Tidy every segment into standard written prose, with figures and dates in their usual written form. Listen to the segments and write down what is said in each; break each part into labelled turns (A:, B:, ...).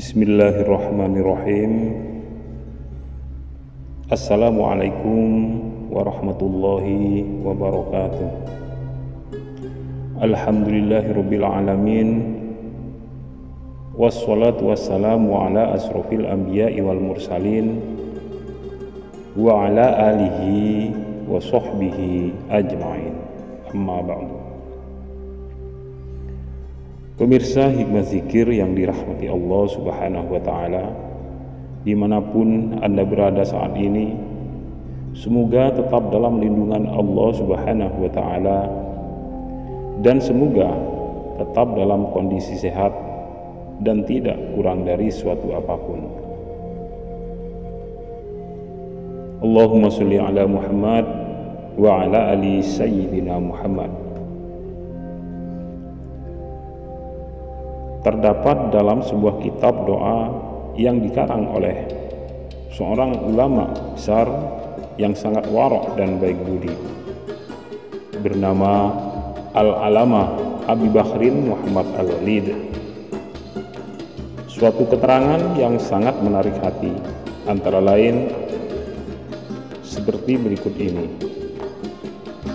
A: Bismillahirrahmanirrahim. Assalamualaikum warahmatullahi wabarakatuh. Alhamdulillahirabbil alamin. Wassalatu wassalamu ala asrofil anbiya'i wal mursalin wa ala alihi wa sahbihi ajma'in. Amma ba'du. Pemirsa Hikmah Zikir yang dirahmati Allah Subhanahu wa Ta'ala, dimanapun Anda berada saat ini, semoga tetap dalam lindungan Allah Subhanahu wa Ta'ala dan semoga tetap dalam kondisi sehat dan tidak kurang dari suatu apapun. Allahumma sholli ala Muhammad wa ala ali Sayyidina Muhammad. Terdapat dalam sebuah kitab doa yang dikarang oleh seorang ulama besar yang sangat warok dan baik budi, bernama Al-Alamah Abi Bakrin Muhammad Al-Walid. Suatu keterangan yang sangat menarik hati, antara lain seperti berikut ini.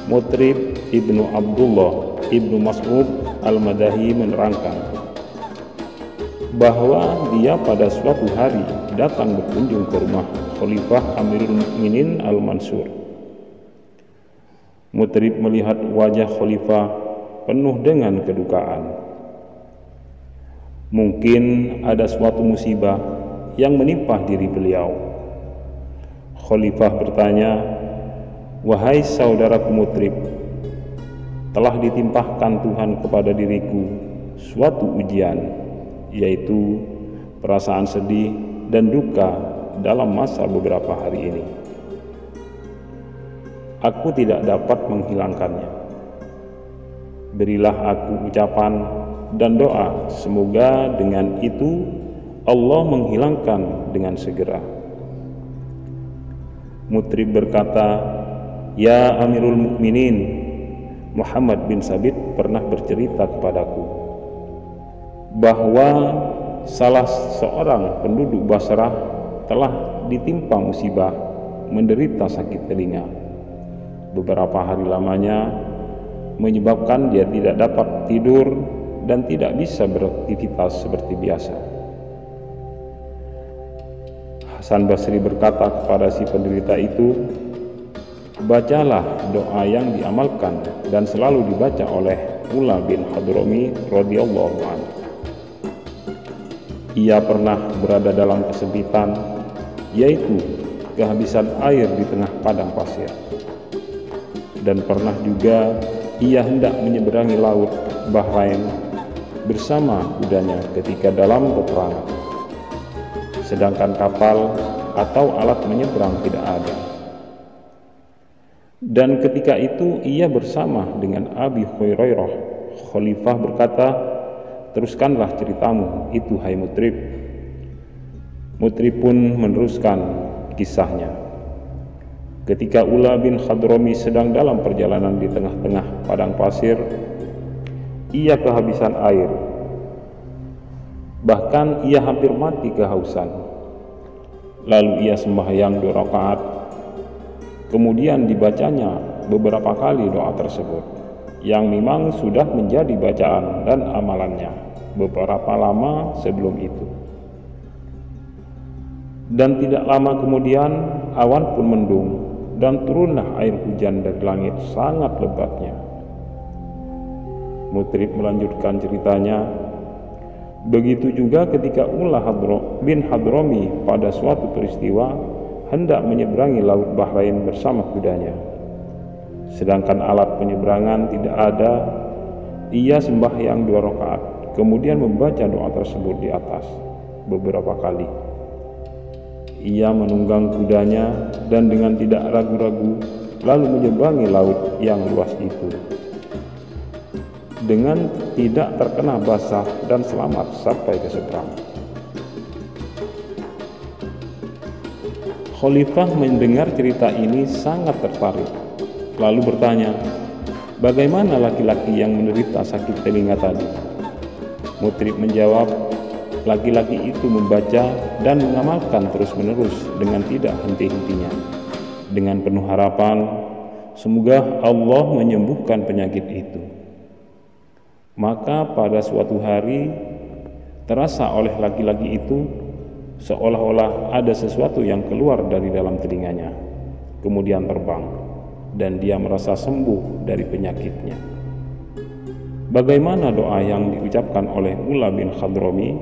A: Mutrib Ibnu Abdullah Ibnu Mas'ud Al-Madahi menerangkan bahwa dia pada suatu hari datang berkunjung ke rumah Khalifah Amirul Mukminin Al-Mansur. Mutrib melihat wajah Khalifah penuh dengan kedukaan. Mungkin ada suatu musibah yang menimpa diri beliau. Khalifah bertanya, "Wahai saudaraku Mutrib, telah ditimpahkan Tuhan kepada diriku suatu ujian, yaitu perasaan sedih dan duka dalam masa beberapa hari ini. Aku tidak dapat menghilangkannya. Berilah aku ucapan dan doa, semoga dengan itu Allah menghilangkan dengan segera." Mutrib berkata, "Ya Amirul Mukminin, Muhammad bin Sabit pernah bercerita kepadaku bahwa salah seorang penduduk Basrah telah ditimpa musibah, menderita sakit telinga. Beberapa hari lamanya menyebabkan dia tidak dapat tidur dan tidak bisa beraktivitas seperti biasa." Hasan Basri berkata kepada si penderita itu, "Bacalah doa yang diamalkan dan selalu dibaca oleh Ula bin Hadrami radhiyallahu anhu. Ia pernah berada dalam kesempitan, yaitu kehabisan air di tengah padang pasir. Dan pernah juga ia hendak menyeberangi laut Bahrain bersama kudanya ketika dalam peperangan. Sedangkan kapal atau alat menyeberang tidak ada. Dan ketika itu ia bersama dengan Abi Hurairah." Khalifah berkata, "Teruskanlah ceritamu itu, hai Mutrib." Mutrib pun meneruskan kisahnya. Ketika Ula bin Hadrami sedang dalam perjalanan di tengah-tengah padang pasir, ia kehabisan air. Bahkan ia hampir mati kehausan. Lalu ia sembahyang 2 rakaat. Kemudian dibacanya beberapa kali doa tersebut, yang memang sudah menjadi bacaan dan amalannya beberapa lama sebelum itu. Dan tidak lama kemudian awan pun mendung dan turunlah air hujan dari langit sangat lebatnya. Mutrib melanjutkan ceritanya, begitu juga ketika Ula bin Hadrami pada suatu peristiwa hendak menyeberangi laut Bahrain bersama kudanya. Sedangkan alat penyeberangan tidak ada, ia sembahyang 2 rakaat, kemudian membaca doa tersebut di atas beberapa kali. Ia menunggang kudanya dan dengan tidak ragu-ragu lalu menyeberangi laut yang luas itu dengan tidak terkena basah dan selamat sampai ke seberang. Khalifah mendengar cerita ini sangat tertarik, lalu bertanya, "Bagaimana laki-laki yang menderita sakit telinga tadi?" Mutrib menjawab, laki-laki itu membaca dan mengamalkan terus-menerus dengan tidak henti-hentinya, dengan penuh harapan semoga Allah menyembuhkan penyakit itu. Maka pada suatu hari terasa oleh laki-laki itu seolah-olah ada sesuatu yang keluar dari dalam telinganya, kemudian terbang, dan dia merasa sembuh dari penyakitnya. Bagaimana doa yang diucapkan oleh Mullah bin Hadrami?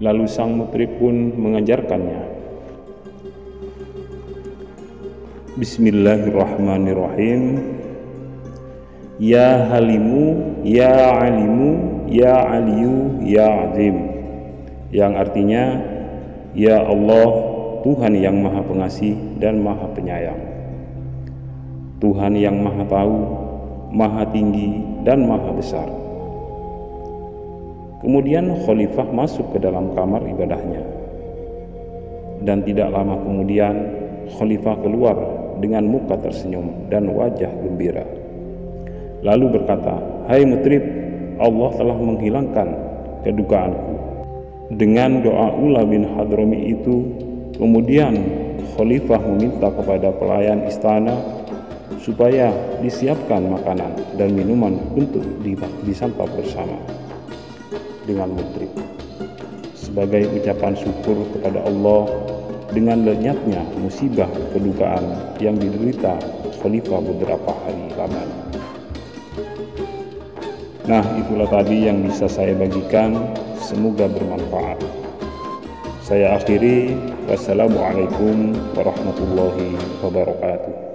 A: Lalu sang mutrib pun mengajarkannya. Bismillahirrahmanirrahim. Ya Halimu, Ya Alimu, Ya Aliyu, Ya Azim. Yang artinya, Ya Allah, Tuhan yang Maha Pengasih dan Maha Penyayang, Tuhan yang Maha Tahu, Maha Tinggi dan Maha Besar. Kemudian khalifah masuk ke dalam kamar ibadahnya, dan tidak lama kemudian khalifah keluar dengan muka tersenyum dan wajah gembira. Lalu berkata, "Hai mutrib, Allah telah menghilangkan kedukaanku." Dengan doa Mullah bin Hadrami itu, kemudian khalifah meminta kepada pelayan istana supaya disiapkan makanan dan minuman untuk disantap bersama dengan mutrib, sebagai ucapan syukur kepada Allah dengan lenyapnya musibah kedukaan yang diderita khalifah beberapa hari lamanya. Nah, itulah tadi yang bisa saya bagikan, semoga bermanfaat. Saya akhiri, wassalamualaikum warahmatullahi wabarakatuh.